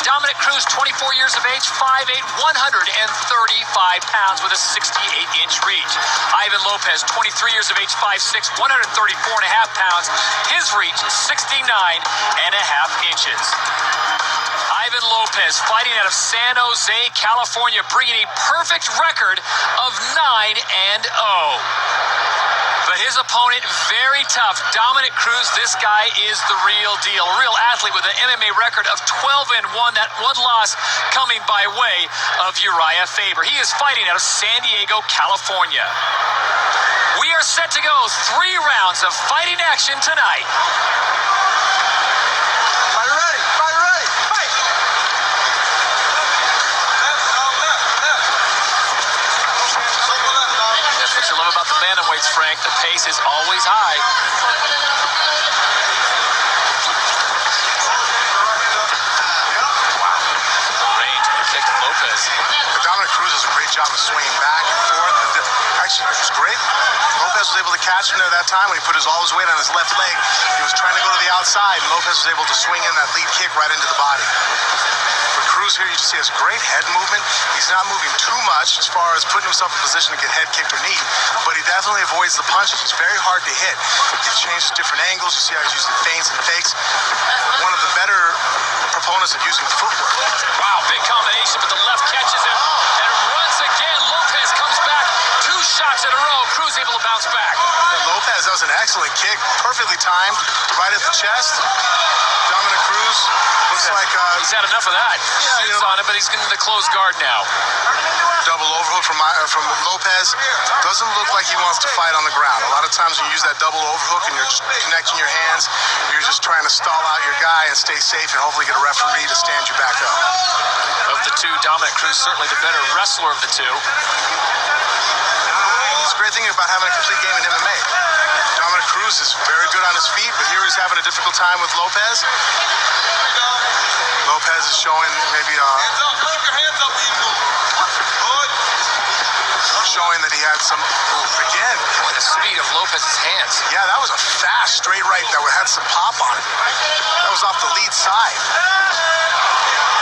Dominick Cruz, 24 years of age, 5'8", 135 pounds with a 68-inch reach. Ivan Lopez, 23 years of age, 5'6", 134.5 pounds. His reach, 69.5 inches. Ivan Lopez fighting out of San Jose, California, bringing a perfect record of 9-0. But his opponent, very tough. Dominick Cruz, this guy is the real deal. A real athlete with an MMA record of 12-1. That one loss coming by way of Uriah Faber. He is fighting out of San Diego, California. We are set to go 3 rounds of fighting action tonight. Fight ready, fight ready, fight! That's what you love about the bantamweights, Frank. The pace is always high. Wow. The range of the kick of Lopez. Dominick Cruz does a great job of swinging back and forth. Actually, it was great. Lopez was able to catch him there that time when he put all his weight on his left leg. He was trying to go to the outside, and Lopez was able to swing in that lead kick right into the body. For Cruz here, you just see his great head movement. He's not moving too much as far as putting himself in position to get head kicked or knee, but he definitely avoids the punches. He's very hard to hit. He changes different angles. You see how he's using feints and fakes. One of the better proponents of using footwork. Wow, big combination, but the left catches him. And once again, Lopez comes back. 2 shots in a row. Cruz able to bounce back. And Lopez, that was an excellent kick. Perfectly timed, right at the chest. Dominick Cruz looks like... he's had enough of that. Yeah, Shoots on it, but he's getting the closed guard now. Double overhook from Lopez. Doesn't look like he wants to fight on the ground. A lot of times when you use that double overhook and you're just connecting your hands, you're just trying to stall out your guy and stay safe and hopefully get a referee to stand you back up. Of the two, Dominick Cruz certainly the better wrestler of the two. It's a great thing about having a complete game in MMA. Dominick Cruz is very good on his feet, but here he's having a difficult time with Lopez. Lopez is showing maybe showing that he had some, again, The speed of Lopez's hands. yeah, that was a fast straight right that had some pop on it. That was off the lead side.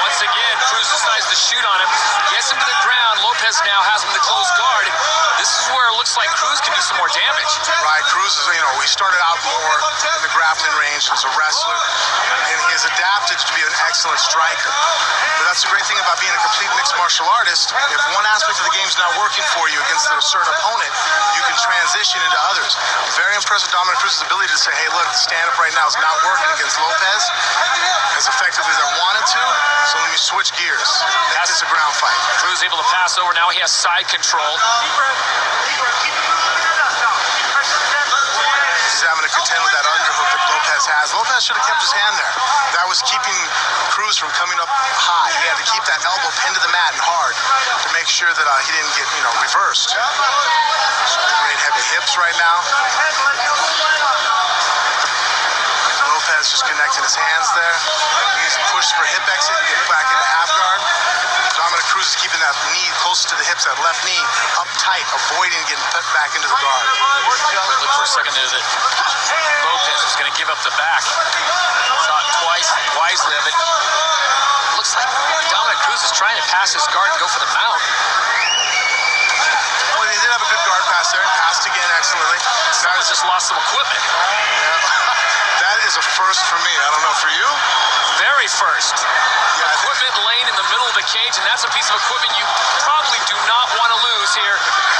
Once again, Cruz decides to shoot on him. Gets him to the ground. Lopez now has him to close guard. This is where it looks like Cruz can do some more damage. Right, Cruz is, he started out more in the grappling range as a wrestler, and he has adapted to be an excellent striker. But that's the great thing about being a complete mixed martial artist. If one aspect of the game is not working for you against a certain opponent, you can transition into others. Very impressed with Dominick Cruz's ability to say, hey, look, the stand-up right now is not working against Lopez as effectively as I wanted to, so let me switch gears. Make this a ground fight. Cruz able to pass over. Now he has side control. He's having to contend with that underhook that Lopez has. Lopez should have kept his hand there. That was keeping Cruz from coming up high. He had to keep that elbow pinned to the mat and hard to make sure that he didn't get, reversed. Great heavy hips right now. Lopez just connecting his hands there. He needs to push for hip exit and get back into half guard. Dominick Cruz is keeping that knee close to the hips, that left knee up tight, avoiding getting put back into the guard. Look for a second there that Lopez was going to give up the back. Thought twice, wisely of it. Looks like Dominick Cruz is trying to pass his guard and go for the mount. Well, he did have a good guard pass there. Passed again excellently. Someone just lost some equipment. That is a first for me. I don't know for you. Very first. Yeah, Equipment laying in the middle of the cage, and that's a piece of equipment you probably do not want to lose here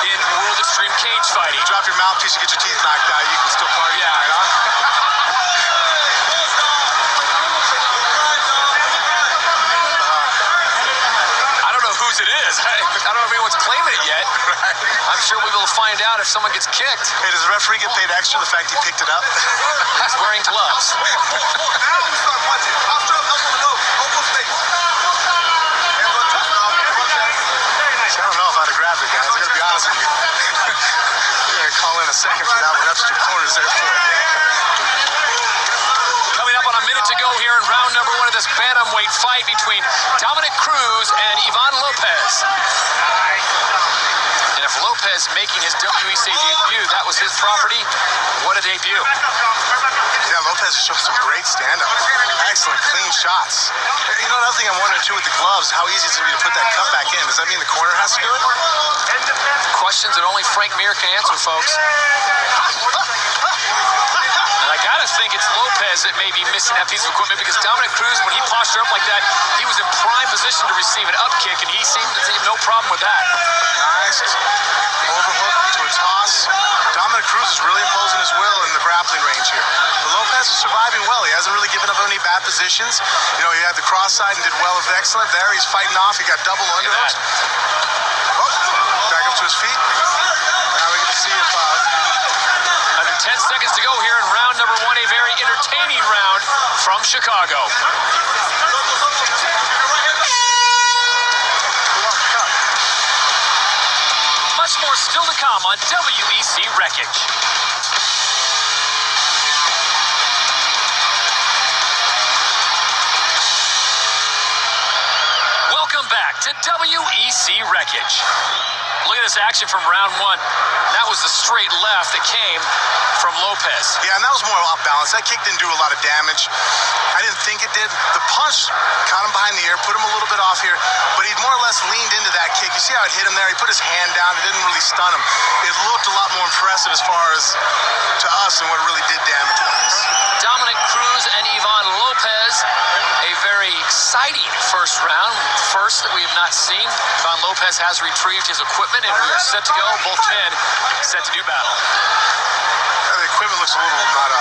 in World Extreme Cage Fighting. Drop your mouthpiece, you get your teeth knocked out, you can still party tonight, huh? I don't know whose it is. I don't know if anyone's claiming it yet. Right. I'm sure we will find out if someone gets kicked. Hey, does the referee get paid extra the fact he picked it up? He's wearing gloves. I don't know if I'd have grabbed it, guys. I gotta be honest with you. You're gonna call in a second for that one. That's what your corner's there for. Coming up on a minute to go here in round number 1 of this bantamweight fight between Dominick Cruz and Ivan Lopez. And if Lopez making his WEC debut, that was his property, what a debut. Yeah, Lopez showed some great stand-up. Excellent, clean shots. You know, another thing I'm wondering, too, with the gloves, how easy it's going to be to put that cut back in. Does that mean the corner has to do it? Questions that only Frank Mir can answer, folks. And I gotta think it's Lopez that may be missing that piece of equipment, because Dominick Cruz, when he postured up like that, he was in prime position to receive an up kick, and he seemed to have no problem with that. Nice. Overhook to a toss. Dominick Cruz is really imposing his will in the grappling range here. But Lopez is surviving well. He hasn't really given up any bad positions. You know, he had the cross side and did well with excellent. There, he's fighting off. He got double underhooks. Oh, back up to his feet. Now we get to see if... Under 10 seconds to go here in round number 1, a very entertaining round from Chicago. Much more still to come on WEC Wreckage. Welcome back to WEC Wreckage. Look at this action from round 1. That was the straight left that came from Lopez. Yeah, and that was more off balance. That kick didn't do a lot of damage. I didn't think it did. The punch caught him behind the ear, put him a little bit off here, but he more or less leaned into that kick. You see how it hit him there? He put his hand down. It didn't really stun him. It looked a lot more impressive as far as to us than what it really did damage-wise. Dominick Cruz and Ivan Lopez, a very exciting first round. First that we have not seen. Ivan Lopez has retrieved his equipment, and we are set to go. Both men set to do battle. Yeah, the equipment looks a little not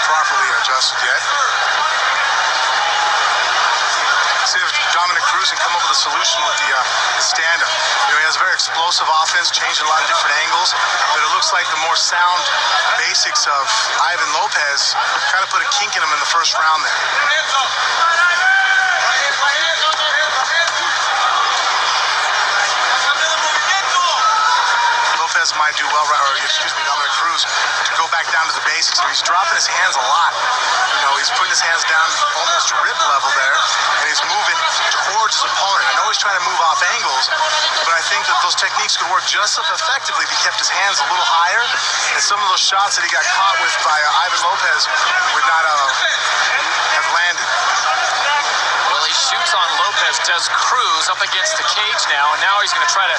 properly adjusted yet. See if Dominick Cruz can come up with a solution with the stand-up. You know, he has a very explosive offense, changing a lot of different angles, but it looks like the more sound basics of Ivan Lopez kind of put a kink in him in the first round there. Lopez might do well, or excuse me, Dominick Cruz, to go back down to the basics. And he's dropping his hands a lot. You know, he's putting his hands down almost rib level there, and he's moving towards his opponent. I know he's trying to move off angles, but I think that those techniques could work just as effectively if he kept his hands a little higher, and some of those shots that he got caught with by Ivan Lopez would not have landed. Well, he shoots on Lopez, does Cruz up against the cage now, and now he's going to try to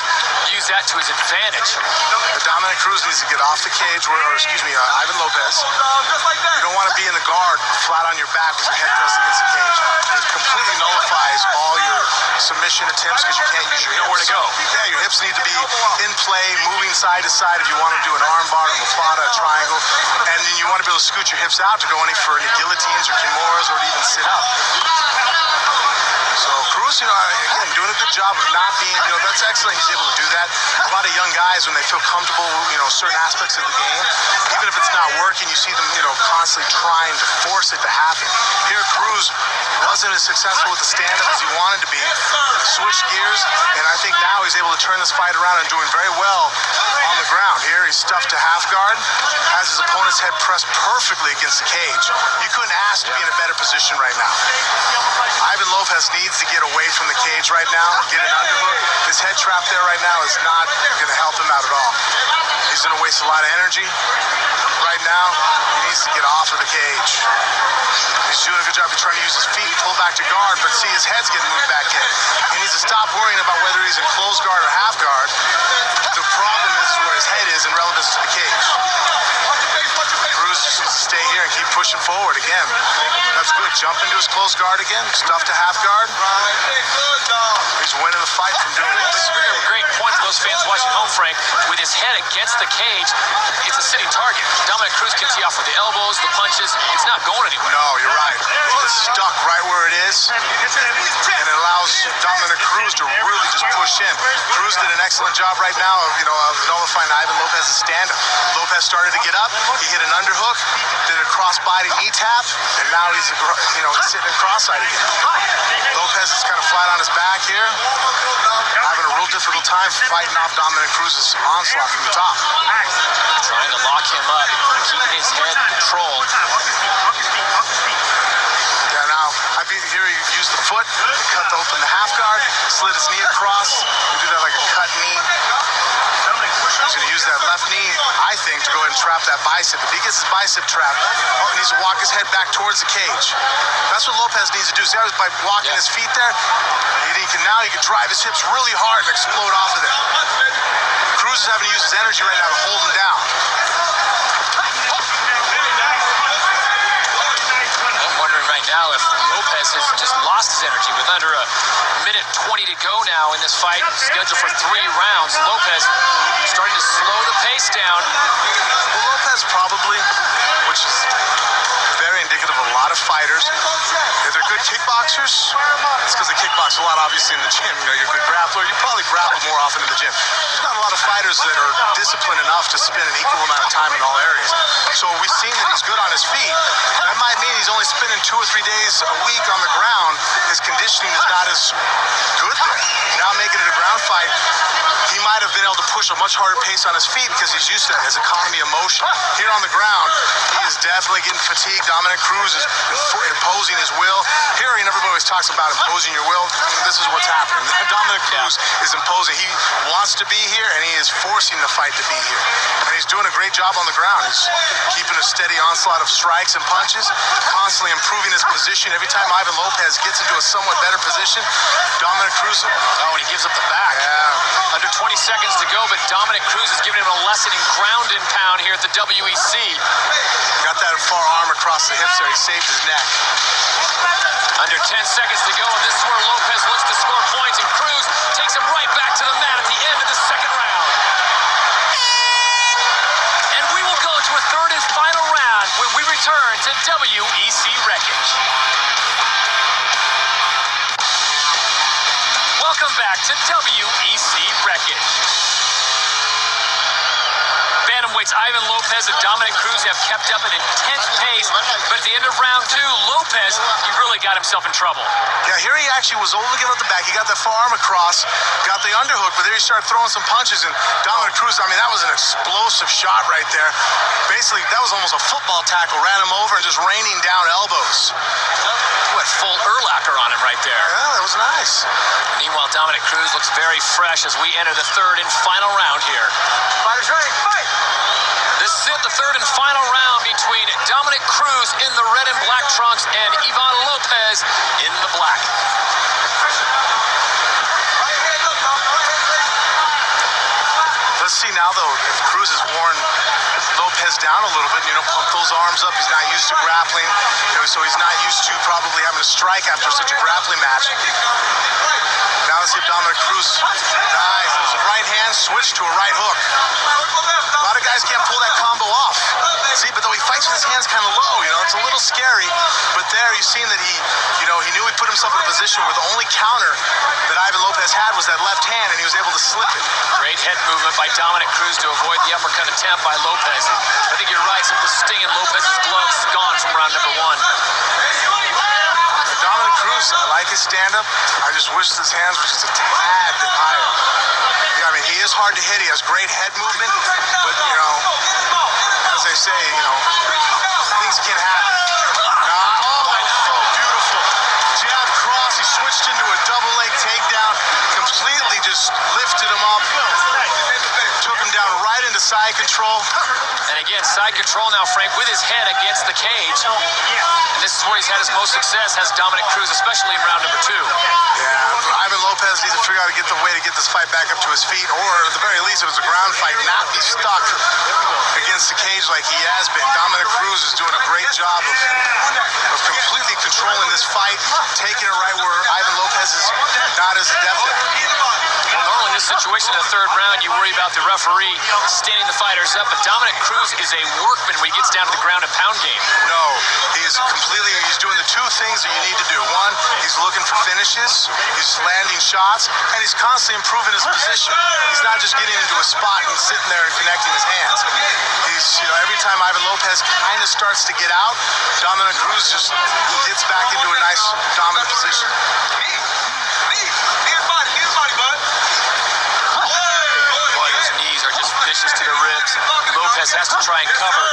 use that to his advantage. But Dominick Cruz needs to get off the cage, Ivan Lopez. You don't want to be in the guard flat on your back with your head pressed against the cage. It completely nullifies all your submission attempts because you can't use your hips. Nowhere to go. Yeah, your hips need to be in play, moving side to side if you want to do an arm bar, a plata, a triangle. And then you want to be able to scoot your hips out to go for any guillotines or kimuras or to even sit up. So Cruz, you know, again, doing a good job of not being, you know, that's excellent. He's able to do that. A lot of young guys, when they feel comfortable, you know, certain aspects of the game, even if it's not working, you see them, you know, constantly trying to force it to happen. Here, Cruz wasn't as successful with the stand-up as he wanted to be. Switched gears, and I think now he's able to turn this fight around and doing very well on the ground. Here, he's stuffed to half guard, has his opponent's head pressed perfectly against the cage. You couldn't ask to be in a better position right now. Ivan Lopez needs to get away from the cage right now, get an underhook. His head trap there right now is not going to help him out at all. He's going to waste a lot of energy. Right now, he needs to get off of the cage. He's doing a good job of trying to use his feet, pull back to guard, but see his head's getting moved back in. He needs to stop worrying about whether he's in close guard or half guard. The problem is where his head is in relevance to the cage. Cruz just needs to stay here and keep pushing forward again. That's good. Jump into his close guard again, stuff to half guard. He's winning the fight from doing this. It's a great point to those fans watching home, Frank. With his head against the cage, it's a sitting target. Dominick Cruz can tee off with the elbows, the punches. It's not going anywhere. No, you're right. It's stuck right where it is, and it allows Dominick Cruz to really just push in. Cruz did an excellent job right now of, you know, of nullifying Ivan Lopez's stand-up. Lopez started to get up. He hit an underhook, did a cross-body knee tap, and now he's, you know, sitting cross-eyed again. Lopez is kind of flat on his back here, having a real difficult time fighting off Dominick Cruz's onslaught from the top. Trying to lock him up, keeping his head controlled. Yeah, now, here he used the foot to cut open the half guard, slid his knee across. He did that like a cut knee. He's going to use that left knee, I think, to go ahead and trap that bicep. If he gets his bicep trapped, he needs to walk his head back towards the cage. That's what Lopez needs to do. See how by walking his feet there, he can drive his hips really hard and explode off of them. Cruz is having to use his energy right now to hold him down. I'm wondering right now if Lopez has just lost his energy with under a minute 20 to go now in this fight, scheduled for 3 rounds. Lopez starting to slow the pace down. Well, Lopez probably, which is very indicative of a lot of fighters. If they're good kickboxers, it's because they kickbox a lot, obviously, in the gym. You know, you're a good grappler, you probably grapple more often in the gym. There's not a lot of fighters that are disciplined enough to spend an equal amount of time in all areas. So we've seen that he's good on his feet. That might mean he's only spending 2 or 3 days a week on the ground. His conditioning is not as good there. Now making it a ground fight, he might have been able to push a much harder pace on his feet because he's used to that, his economy of motion. Here on the ground, he is definitely getting fatigued. Dominick Cruz is imposing his will. Here, everybody always talks about imposing your will. This is what's happening. Dominick Cruz is imposing. He wants to be here, and he is forcing the fight to be here. And he's doing a great job on the ground. He's keeping a steady onslaught of strikes and punches, constantly improving his position. Every time Ivan Lopez gets into a somewhat better position, Dominick Cruz... Oh, and he gives up the back. Yeah. Under 20 seconds to go, but Dominick Cruz is giving him a lesson in ground and pound here at the WEC. Got that far arm across the hips there. He saved his neck. Under 10 seconds to go, and this is where Lopez looks to score points, and Cruz takes him right back to the mat at the end of the second round. And we will go to a third and final round when we return to WEC Wreckage. Welcome back to WEC Wreckage. Bantamweights Ivan Lopez and Dominick Cruz have kept up an intense pace, but at the end of round 2, Lopez, he really got himself in trouble. Yeah, here he actually was able to give up the back. He got the far arm across, got the underhook, but there he started throwing some punches, and Dominick Cruz, I mean, that was an explosive shot right there. Basically, that was almost a football tackle, ran him over and just raining down elbows. What, full Urlacher on him right there. Yeah, that was nice. Meanwhile, Dominick Cruz looks very fresh as we enter the third and final round here. Fighters ready, fight! This is it, the third and final round between Dominick Cruz in the red and black trunks and Ivan Lopez in the black. Let's see now, though, if Cruz has worn Lopez down a little bit, pump those arms up. He's not used to grappling, so he's not used to probably having to strike after such a grappling match. Now let's see if Dominick Cruz, nice, there's a right hand switch to a right hook. A lot of guys can't pull that combo off. See, but though he fights with his hands kind of low, it's a little scary. But there you've seen that he knew he put himself in a position where the only counter that Ivan Lopez had was that left hand, and he was able to slip it. Great head movement by Dominick Cruz to avoid the uppercut attempt by Lopez. I think you're right, some of the sting in Lopez's gloves is gone from round number 1. Dominick Cruz, I like his stand-up. I just wish his hands were just a tad bit higher. Yeah, I mean, he is hard to hit. He has great head movement, but, as they say, things can happen. So beautiful. Jab cross, he switched into a double leg takedown, completely just lifted him up, took him down right into side control. And again, side control now, Frank, with his head against the cage. And this is where he's had his most success, has Dominick Cruz, especially in round number 2. Yeah, Ivan Lopez needs to figure out a way to get this fight back up to his feet, or at the very least, if it's a ground fight, not be stuck against the cage like he has been. Dominick Cruz is doing a great job of completely controlling this fight, taking it right where Ivan Lopez is not as adept at. Well, normally in this situation in the third round, you worry about the referee standing the fighters up, but Dominick Cruz is a workman when he gets down to the ground and pound game. No, he's doing the 2 things that you need to do. One, he's looking for finishes, he's landing shots, and he's constantly improving his position. He's not just getting into a spot and sitting there and connecting his hands. He's, every time Ivan Lopez kind of starts to get out, Dominick Cruz just gets back into a nice dominant position. Boy, those knees are just vicious to the ribs. Lopez has to try and cover.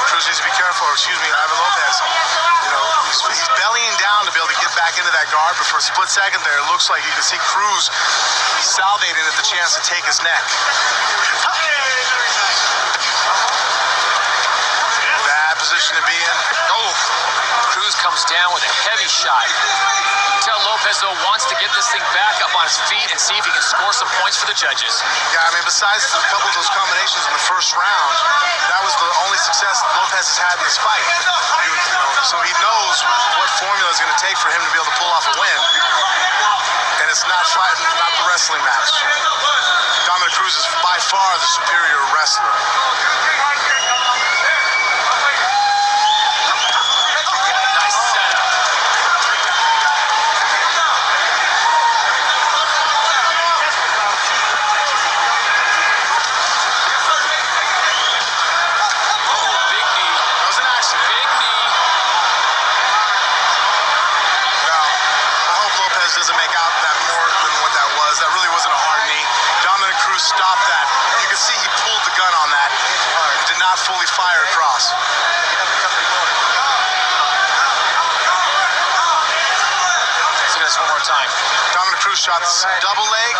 Cruz needs to be careful, Ivan Lopez. He's bellying down to be able to get back into that guard, but for a split second there, it looks like you can see Cruz salivating at the chance to take his neck. Bad position to be in. Oh, Cruz comes down with a heavy shot. You can tell Lopez, though, wants to get this thing back up on his feet and see if he can score some points for the judges. Yeah, I mean, besides a couple of those combinations in the first round, that was the only success that Lopez has had in this fight. So he knows what formula is going to take for him to be able to pull off a win. And it's not fighting, not the wrestling match. Dominick Cruz is by far the superior wrestler. Doesn't make out that more than what that was. That really wasn't a hard knee. Dominick Cruz stopped that. You can see he pulled the gun on that. It did not fully fire across. Let's look at this one more time. Dominick Cruz shot double leg.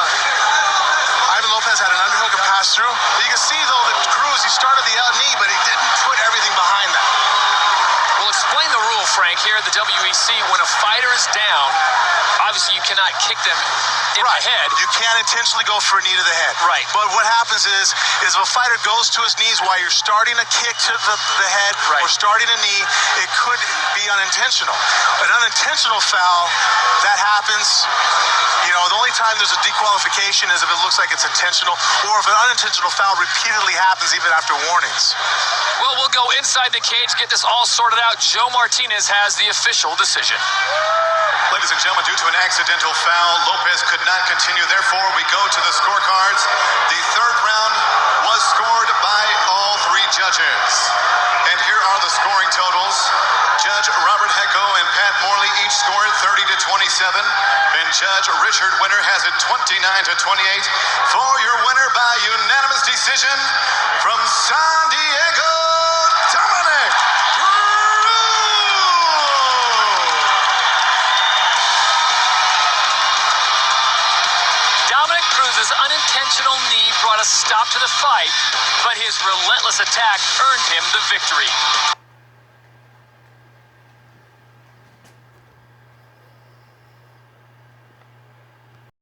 Ivan Lopez had an underhook and pass through. But you can see, though, that Cruz, he started the knee, but he didn't put everything behind that. We'll explain the rule, Frank, here at the WEC. When a fighter is down, obviously you cannot kick them in the head. You can't intentionally go for a knee to the head. Right. But what happens is if a fighter goes to his knees while you're starting a kick to the head or starting a knee, it could be unintentional. An unintentional foul, that happens. You know, the only time there's a disqualification is if it looks like it's intentional, or if an unintentional foul repeatedly happens even after warnings. Well, we'll go inside the cage, get this all sorted out. Joe Martinez has the official decision. Ladies and gentlemen, due to an accidental foul, Lopez could not continue. Therefore, we go to the scorecards. The third round was scored by all three judges. And here are the scoring totals. Judge Robert Hecko and Pat Morley each scored 30-27. And Judge Richard Winter has it 29-28 for your winner by unanimous decision from San Diego, Dominick Cruz. Dominick Cruz's unintentional knee brought a stop to the fight, but his relentless attack earned him the victory.